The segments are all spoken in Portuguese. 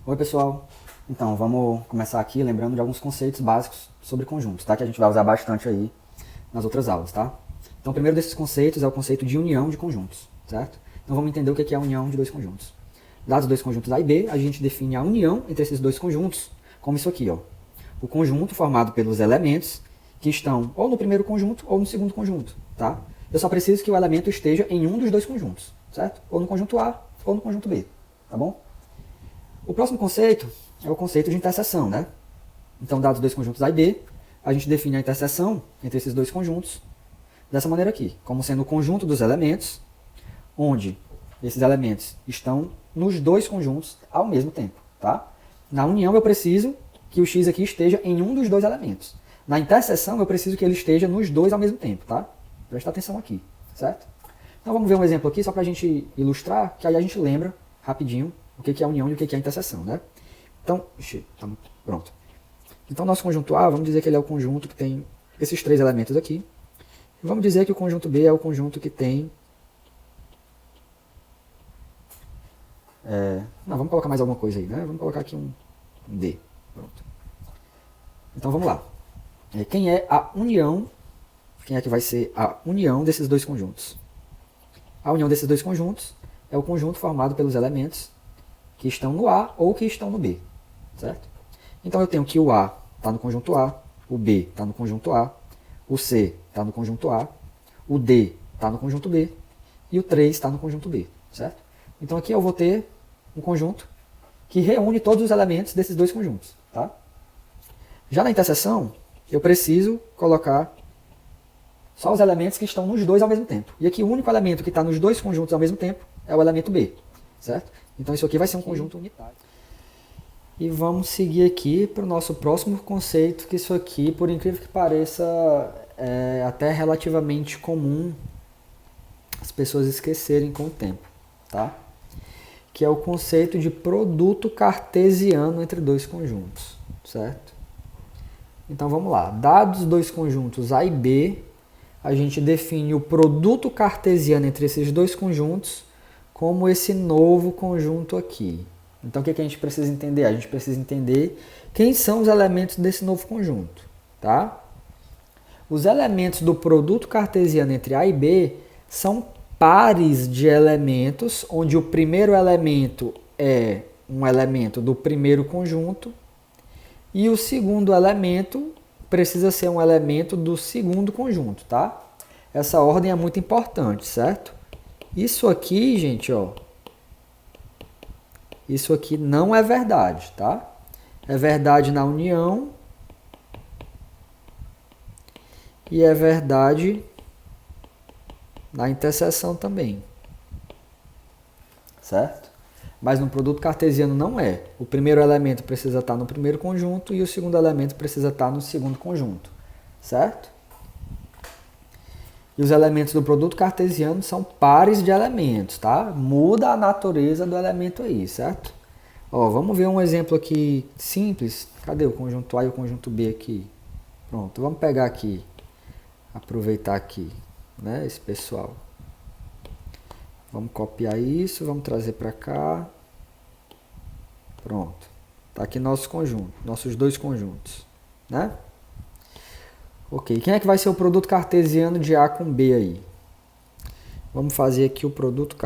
Oi pessoal, então vamos começar aqui lembrando de alguns conceitos básicos sobre conjuntos, tá? Que a gente vai usar bastante aí nas outras aulas, tá? Então o primeiro desses conceitos é o conceito de união de conjuntos, certo? Então vamos entender o que é a união de dois conjuntos. Dados os dois conjuntos A e B, a gente define a união entre esses dois conjuntos como isso aqui, ó. O conjunto formado pelos elementos que estão ou no primeiro conjunto ou no segundo conjunto, tá? Eu só preciso que o elemento esteja em um dos dois conjuntos, certo? Ou no conjunto A ou no conjunto B, tá bom? O próximo conceito é o conceito de interseção, né? Então, dados dois conjuntos A e B, a gente define a interseção entre esses dois conjuntos dessa maneira aqui, como sendo o conjunto dos elementos, onde esses elementos estão nos dois conjuntos ao mesmo tempo, tá? Na união eu preciso que o x aqui esteja em um dos dois elementos. Na interseção eu preciso que ele esteja nos dois ao mesmo tempo, tá? Presta atenção aqui, certo? Então vamos ver um exemplo aqui só para a gente ilustrar, que aí a gente lembra rapidinho o que é a união e o que é a interseção, né? Então, pronto. Então, nosso conjunto A, vamos dizer que ele é o conjunto que tem esses três elementos aqui. E vamos dizer que o conjunto B é o conjunto que tem... Não, vamos colocar mais alguma coisa aí, né? Vamos colocar aqui um D. Pronto. Então, vamos lá. Quem é a união? Quem é que vai ser a união desses dois conjuntos? A união desses dois conjuntos é o conjunto formado pelos elementos que estão no A ou que estão no B, certo? Então eu tenho que o A está no conjunto A, o B está no conjunto A, o C está no conjunto A, o D está no conjunto B e o 3 está no conjunto B, certo? Então aqui eu vou ter um conjunto que reúne todos os elementos desses dois conjuntos, tá? Já na interseção, eu preciso colocar só os elementos que estão nos dois ao mesmo tempo. E aqui o único elemento que está nos dois conjuntos ao mesmo tempo é o elemento B, certo? Então isso aqui vai ser um conjunto unitário. E vamos seguir aqui para o nosso próximo conceito, que isso aqui, por incrível que pareça, é até relativamente comum as pessoas esquecerem com o tempo, tá? Que é o conceito de produto cartesiano entre dois conjuntos, certo? Então vamos lá. Dados dois conjuntos A e B, a gente define o produto cartesiano entre esses dois conjuntos como esse novo conjunto aqui. Então o que a gente precisa entender? A gente precisa entender quem são os elementos desse novo conjunto, tá? Os elementos do produto cartesiano entre A e B são pares de elementos, onde o primeiro elemento é um elemento do primeiro conjunto e o segundo elemento precisa ser um elemento do segundo conjunto, tá? Essa ordem é muito importante, certo? Isso aqui, gente, ó, isso aqui não é verdade, tá? É verdade na união e é verdade na interseção também, certo? Mas no produto cartesiano não é. O primeiro elemento precisa estar no primeiro conjunto e o segundo elemento precisa estar no segundo conjunto, certo? E os elementos do produto cartesiano são pares de elementos, tá? Muda a natureza do elemento aí, certo? Ó, vamos ver um exemplo aqui simples. Cadê o conjunto A e o conjunto B aqui? Pronto, vamos pegar aqui, aproveitar aqui, né, esse pessoal. Vamos copiar isso, vamos trazer para cá. Pronto. Tá aqui nosso conjunto, nossos dois conjuntos, né? Ok, quem é que vai ser o produto cartesiano de A com B aí? Vamos fazer aqui o produto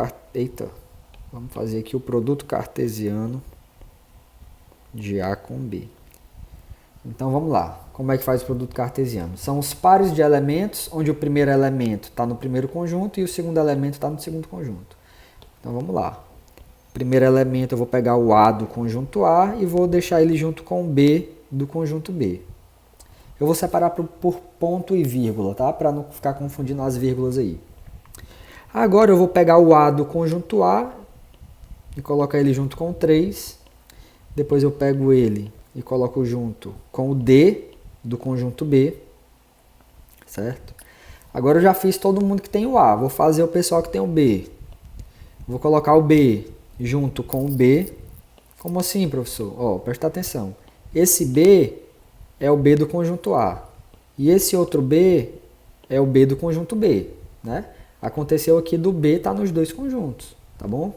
Vamos fazer aqui o produto cartesiano de A com B. Então vamos lá. Como é que faz o produto cartesiano? São os pares de elementos, onde o primeiro elemento está no primeiro conjunto e o segundo elemento está no segundo conjunto. Então vamos lá. Primeiro elemento eu vou pegar o A do conjunto A e vou deixar ele junto com o B do conjunto B. Eu vou separar por ponto e vírgula, tá? Para não ficar confundindo as vírgulas aí. Agora eu vou pegar o A do conjunto A e colocar ele junto com o 3. Depois eu pego ele e coloco junto com o D do conjunto B, certo? Agora eu já fiz todo mundo que tem o A. Vou fazer o pessoal que tem o B. Vou colocar o B junto com o B. Como assim, professor? Ó, presta atenção. Esse B é o B do conjunto A. E esse outro B é o B do conjunto B, né? Aconteceu aqui do B estar nos dois conjuntos, tá bom?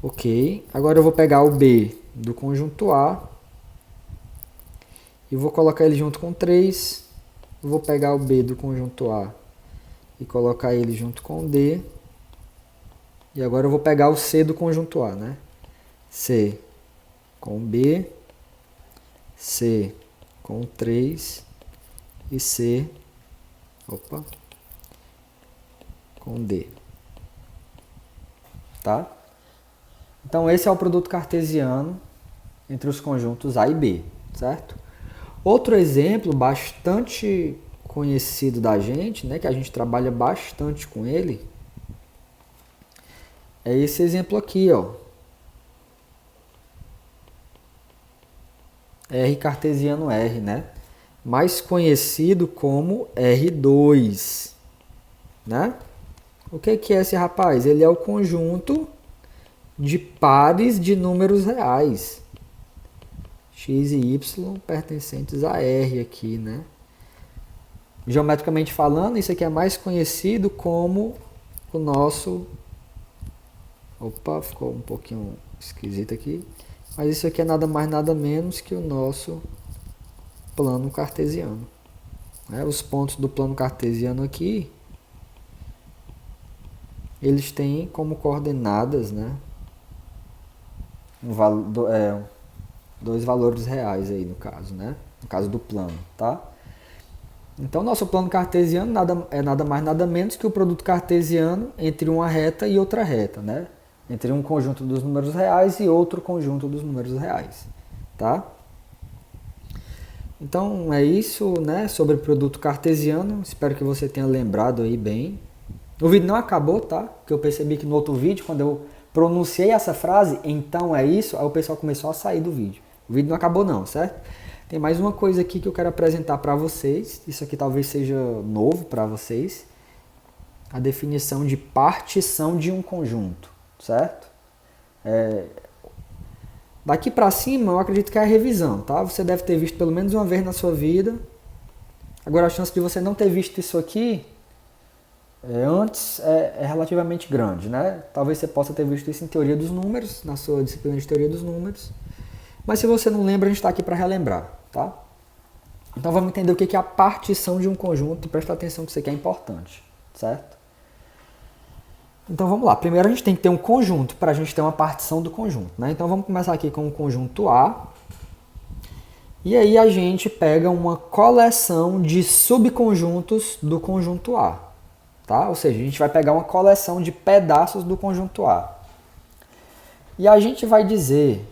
Ok. Agora eu vou pegar o B do conjunto A e vou colocar ele junto com 3. Eu vou pegar o B do conjunto A e colocar ele junto com D. E agora eu vou pegar o C do conjunto A, né? C com B, C com 3 e C, com D. Tá? Então esse é o produto cartesiano entre os conjuntos A e B, certo? Outro exemplo bastante conhecido da gente, né, que a gente trabalha bastante com ele, é esse exemplo aqui, ó. R cartesiano R, né? Mais conhecido como R2, né? O que é esse rapaz? Ele é o conjunto de pares de números reais. X e Y pertencentes a R aqui, né? Geometricamente falando, isso aqui é mais conhecido como o nosso... Opa, ficou um pouquinho esquisito aqui. Mas isso aqui é nada mais, nada menos que o nosso plano cartesiano. Os pontos do plano cartesiano aqui, eles têm como coordenadas, né, dois valores reais aí no caso, né? No caso do plano, tá? Então, nosso plano cartesiano é nada mais, nada menos que o produto cartesiano entre uma reta e outra reta, né? Entre um conjunto dos números reais e outro conjunto dos números reais, tá? Então, é isso, né, sobre produto cartesiano. Espero que você tenha lembrado aí bem. O vídeo não acabou, tá? Porque eu percebi que no outro vídeo, quando eu pronunciei essa frase, então é isso, aí o pessoal começou a sair do vídeo. O vídeo não acabou não, certo? Tem mais uma coisa aqui que eu quero apresentar para vocês. Isso aqui talvez seja novo para vocês. A definição de partição de um conjunto, certo? Daqui para cima, eu acredito que é a revisão, tá? Você deve ter visto pelo menos uma vez na sua vida. Agora, a chance de você não ter visto isso aqui antes é relativamente grande, né? Talvez você possa ter visto isso em teoria dos números, na sua disciplina de teoria dos números. Mas se você não lembra, a gente está aqui para relembrar, tá? Então vamos entender o que é a partição de um conjunto e presta atenção que isso aqui é importante, certo? Então vamos lá. Primeiro a gente tem que ter um conjunto para a gente ter uma partição do conjunto, né? Então vamos começar aqui com o conjunto A. E aí a gente pega uma coleção de subconjuntos do conjunto A, tá? Ou seja, a gente vai pegar uma coleção de pedaços do conjunto A. E a gente vai dizer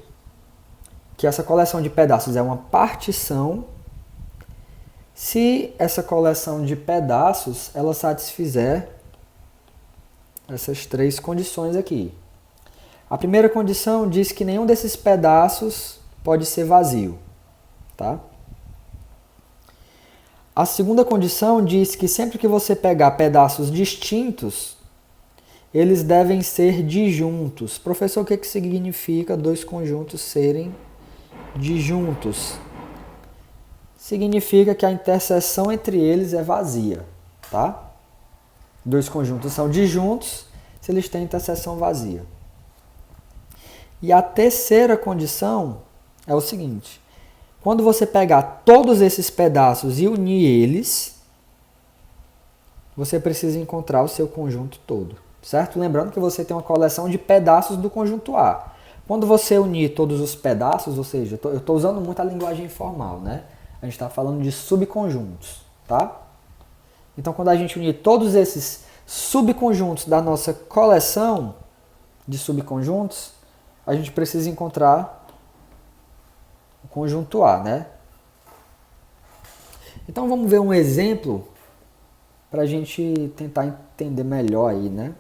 que essa coleção de pedaços é uma partição se essa coleção de pedaços ela satisfizer essas três condições aqui. A primeira condição diz que nenhum desses pedaços pode ser vazio, tá? A segunda condição diz que sempre que você pegar pedaços distintos, eles devem ser disjuntos. Professor, o que significa dois conjuntos serem disjuntos? Significa que a interseção entre eles é vazia, tá? Dois conjuntos são disjuntos se eles têm interseção vazia. E a terceira condição é o seguinte: quando você pegar todos esses pedaços e unir eles, você precisa encontrar o seu conjunto todo, certo? Lembrando que você tem uma coleção de pedaços do conjunto A. Quando você unir todos os pedaços, ou seja, eu estou usando muito a linguagem informal, né? A gente está falando de subconjuntos, tá? Então, quando a gente unir todos esses subconjuntos da nossa coleção de subconjuntos, a gente precisa encontrar o conjunto A, né? Então, vamos ver um exemplo para a gente tentar entender melhor aí, né?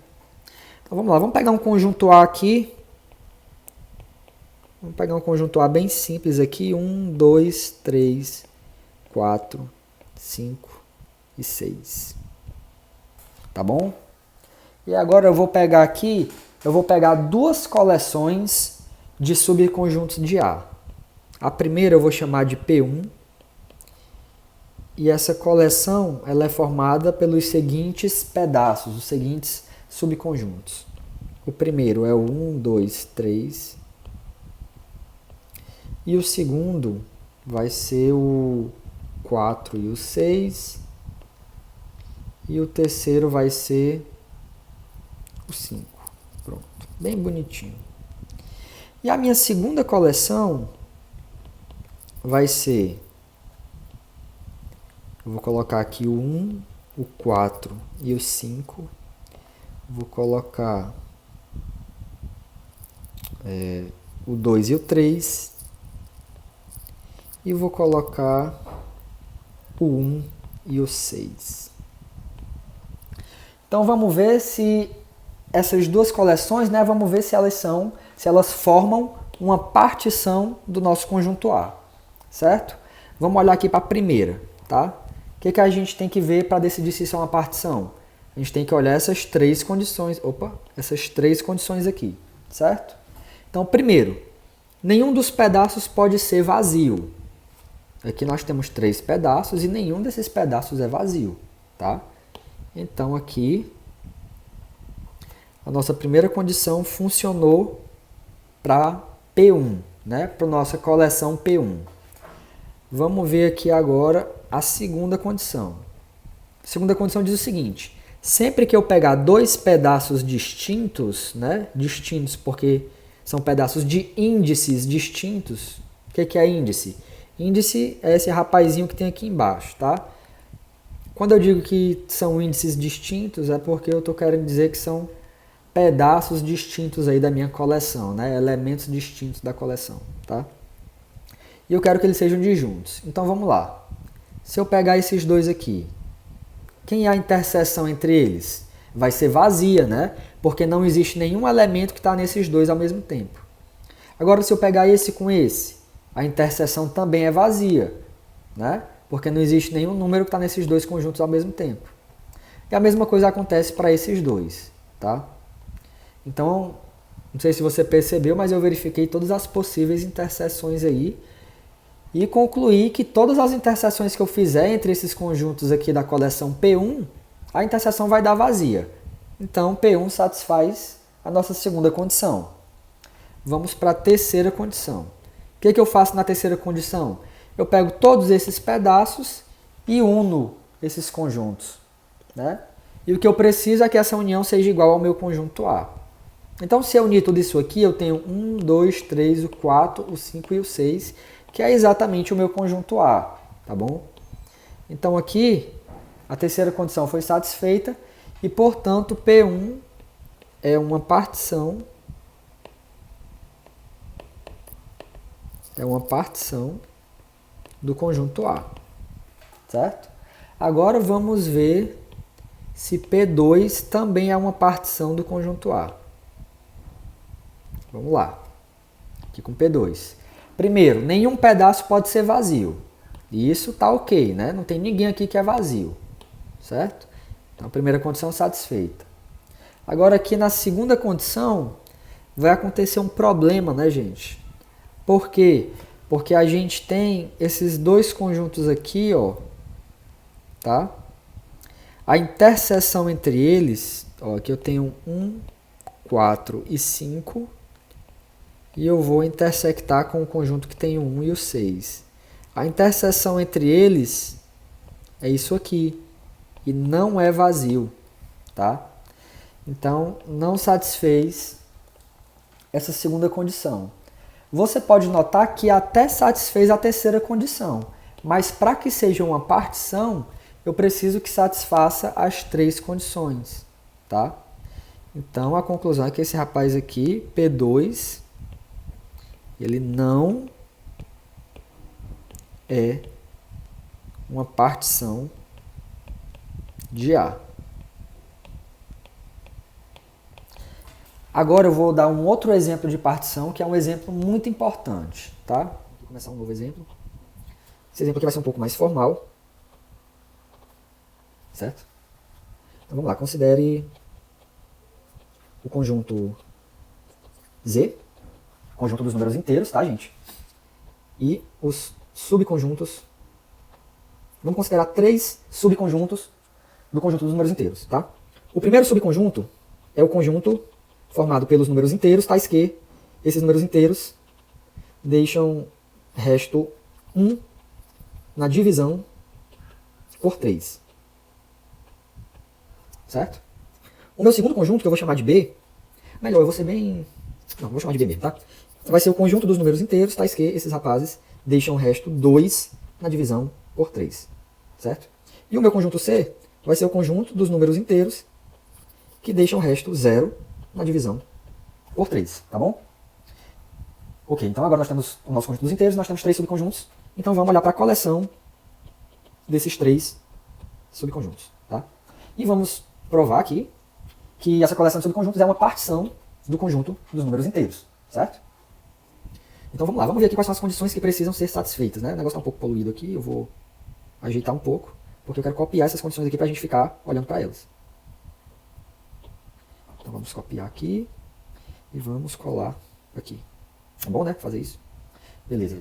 Então, vamos lá. Vamos pegar um conjunto A aqui. Vamos pegar um conjunto A bem simples aqui. 1, 2, 3, 4, 5 e 6. Tá bom? E agora eu vou pegar aqui, duas coleções de subconjuntos de A. A primeira eu vou chamar de P1. E essa coleção ela é formada pelos seguintes pedaços, os seguintes subconjuntos. O primeiro é o 1, 2, 3. E o segundo vai ser o 4 e o 6. E o terceiro vai ser o 5. Pronto, bem bonitinho. E a minha segunda coleção vai ser... Eu vou colocar aqui o 1, o 4 e o 5. Vou colocar o 2 e o 3. E vou colocar o 1 e o 6. Então vamos ver se essas duas coleções, né, vamos ver se elas formam uma partição do nosso conjunto A, certo? Vamos olhar aqui para a primeira, tá? O que a gente tem que ver para decidir se isso é uma partição? A gente tem que olhar essas três condições, aqui, certo? Então, primeiro, nenhum dos pedaços pode ser vazio. Aqui nós temos 3 pedaços e nenhum desses pedaços é vazio, tá? Então aqui a nossa primeira condição funcionou para P1, né? Para a nossa coleção P1. Vamos ver aqui agora a segunda condição. A segunda condição diz o seguinte: sempre que eu pegar 2 pedaços distintos, né? Distintos porque são pedaços de índices distintos. O que é índice? Índice é esse rapazinho que tem aqui embaixo, tá? Quando eu digo que são índices distintos, é porque eu estou querendo dizer que são pedaços distintos aí da minha coleção, né? Elementos distintos da coleção, tá? E eu quero que eles sejam disjuntos. Então vamos lá. Se eu pegar esses dois aqui, quem é a interseção entre eles? Vai ser vazia, né? Porque não existe nenhum elemento que está nesses dois ao mesmo tempo. Agora, se eu pegar esse com esse, a interseção também é vazia, né? Porque não existe nenhum número que está nesses dois conjuntos ao mesmo tempo. E a mesma coisa acontece para esses dois, tá? Então, não sei se você percebeu, mas eu verifiquei todas as possíveis interseções aí e concluí que todas as interseções que eu fizer entre esses conjuntos aqui da coleção P1, a interseção vai dar vazia. Então, P1 satisfaz a nossa segunda condição. Vamos para a terceira condição. O que eu faço na terceira condição? Eu pego todos esses pedaços e uno esses conjuntos, né? E o que eu preciso é que essa união seja igual ao meu conjunto A. Então, se eu unir tudo isso aqui, eu tenho 1, 2, 3, o 4, o 5 e o 6, que é exatamente o meu conjunto A, tá bom? Então, aqui, a terceira condição foi satisfeita e, portanto, P1 é uma partição do conjunto A, certo? Agora vamos ver se P2 também é uma partição do conjunto A. Vamos lá, aqui com P2. Primeiro, nenhum pedaço pode ser vazio. E isso tá ok, né? Não tem ninguém aqui que é vazio, certo? Então, a primeira condição satisfeita. Agora, aqui na segunda condição, vai acontecer um problema, né, gente? Por quê? Porque a gente tem esses dois conjuntos aqui, ó, tá? A interseção entre eles, ó, aqui eu tenho 1, 4 e 5, e eu vou intersectar com o conjunto que tem o 1 e o 6. A interseção entre eles é isso aqui, e não é vazio, tá? Então, não satisfez essa segunda condição. Você pode notar que até satisfez a terceira condição, mas para que seja uma partição, eu preciso que satisfaça as 3 condições, tá? Então, a conclusão é que esse rapaz aqui, P2, ele não é uma partição de A. Agora eu vou dar um outro exemplo de partição, que é um exemplo muito importante, tá? Vou começar um novo exemplo. Esse exemplo aqui vai ser um pouco mais formal, certo? Então vamos lá, considere o conjunto Z, conjunto dos números inteiros, tá, gente? E os subconjuntos. Vamos considerar 3 subconjuntos do conjunto dos números inteiros, tá? O primeiro subconjunto é o conjunto formado pelos números inteiros, tais que esses números inteiros deixam resto 1 na divisão por 3. Certo? O meu segundo conjunto, que eu vou chamar de B, melhor, eu vou ser bem... Não, vou chamar de B mesmo, tá? Vai ser o conjunto dos números inteiros, tais que esses rapazes deixam resto 2 na divisão por 3. Certo? E o meu conjunto C vai ser o conjunto dos números inteiros que deixam resto 0 na divisão por 3, tá bom? Ok, então agora nós temos o nosso conjunto dos inteiros, nós temos 3 subconjuntos, então vamos olhar para a coleção desses 3 subconjuntos, tá? E vamos provar aqui que essa coleção de subconjuntos é uma partição do conjunto dos números inteiros, certo? Então vamos lá, vamos ver aqui quais são as condições que precisam ser satisfeitas, né? O negócio está um pouco poluído aqui, eu vou ajeitar um pouco, porque eu quero copiar essas condições aqui para a gente ficar olhando para elas. Então vamos copiar aqui e vamos colar aqui. É bom, né, fazer isso? Beleza.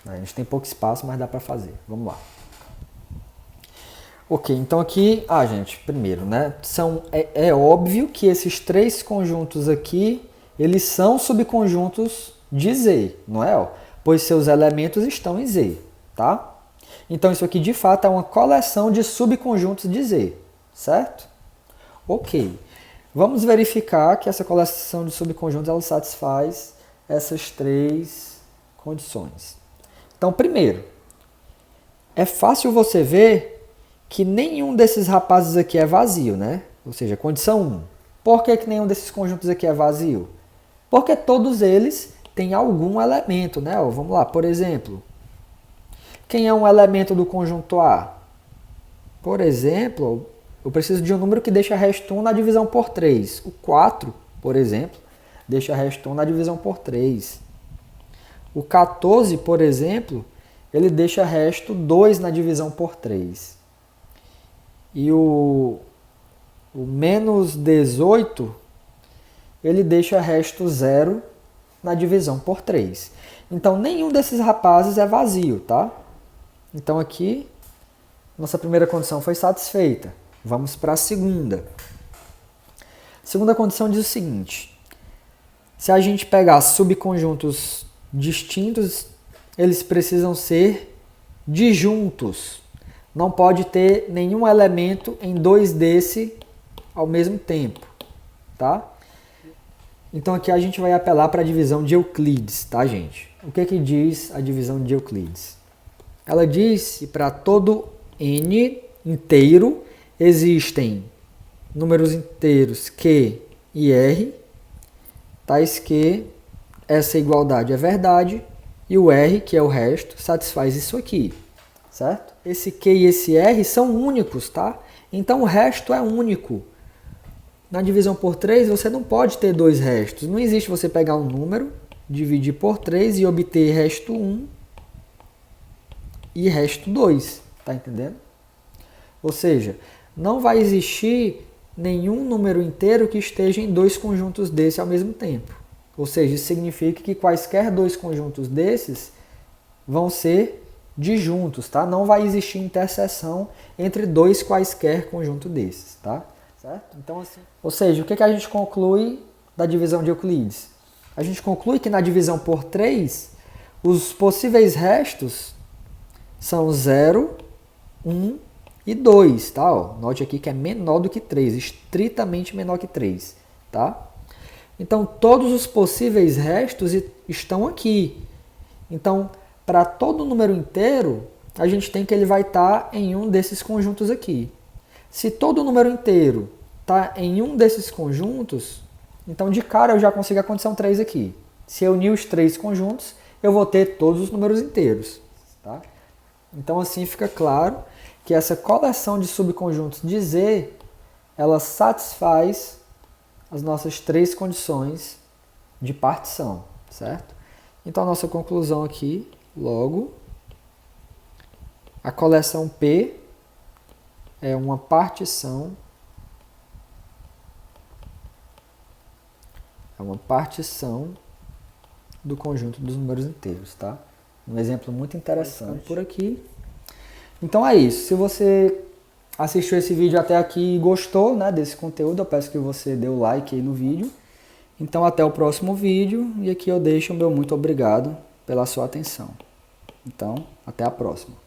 A gente tem pouco espaço, mas dá para fazer. Vamos lá. Ok, então aqui, gente, primeiro, né, é óbvio que esses 3 conjuntos aqui, eles são subconjuntos de Z, não é? Ó? Pois seus elementos estão em Z, tá? Então isso aqui de fato é uma coleção de subconjuntos de Z, certo? Ok, vamos verificar que essa coleção de subconjuntos ela satisfaz essas 3 condições. Então, primeiro, é fácil você ver que nenhum desses rapazes aqui é vazio, né? Ou seja, condição 1. Por que nenhum desses conjuntos aqui é vazio? Porque todos eles têm algum elemento, né? Vamos lá, por exemplo, quem é um elemento do conjunto A? Por exemplo, eu preciso de um número que deixa resto 1 na divisão por 3. O 4, por exemplo, deixa resto 1 na divisão por 3. O 14, por exemplo, ele deixa resto 2 na divisão por 3. E o menos 18, ele deixa resto 0 na divisão por 3. Então, nenhum desses rapazes é vazio, tá? Então, aqui, nossa primeira condição foi satisfeita. Vamos para a segunda. A segunda condição diz o seguinte. Se a gente pegar subconjuntos distintos, eles precisam ser disjuntos. Não pode ter nenhum elemento em 2 desse ao mesmo tempo, tá? Então aqui a gente vai apelar para a divisão de Euclides, tá, gente? O que diz a divisão de Euclides? Ela diz que para todo n inteiro existem números inteiros Q e R, tais que essa igualdade é verdade e o R, que é o resto, satisfaz isso aqui, certo? Esse Q e esse R são únicos, tá? Então o resto é único. Na divisão por 3 você não pode ter 2 restos. Não existe você pegar um número, dividir por 3 e obter resto 1 e resto 2, tá entendendo? Ou seja, não vai existir nenhum número inteiro que esteja em 2 conjuntos desse ao mesmo tempo. Ou seja, isso significa que quaisquer 2 conjuntos desses vão ser disjuntos, tá? Não vai existir interseção entre 2 quaisquer conjuntos desses, tá? Certo? Então, assim... Ou seja, o que a gente conclui da divisão de Euclides? A gente conclui que na divisão por 3, os possíveis restos são 0, 1 e 2, tá? Note aqui que é menor do que 3, estritamente menor que 3, tá? Então, todos os possíveis restos estão aqui. Então, para todo número inteiro, a gente tem que ele vai estar em um desses conjuntos aqui. Se todo número inteiro está em um desses conjuntos, então de cara eu já consigo a condição 3 aqui. Se eu unir os 3 conjuntos, eu vou ter todos os números inteiros, tá? Então assim fica claro que essa coleção de subconjuntos de Z, ela satisfaz as nossas 3 condições de partição, certo? Então a nossa conclusão aqui, logo, a coleção P é uma partição do conjunto dos números inteiros, tá? Um exemplo muito interessante por aqui. Então é isso. Se você assistiu esse vídeo até aqui e gostou, né, desse conteúdo, eu peço que você dê o like aí no vídeo Então até o próximo vídeo e aqui eu deixo o meu muito obrigado pela sua atenção. Então, até a próxima.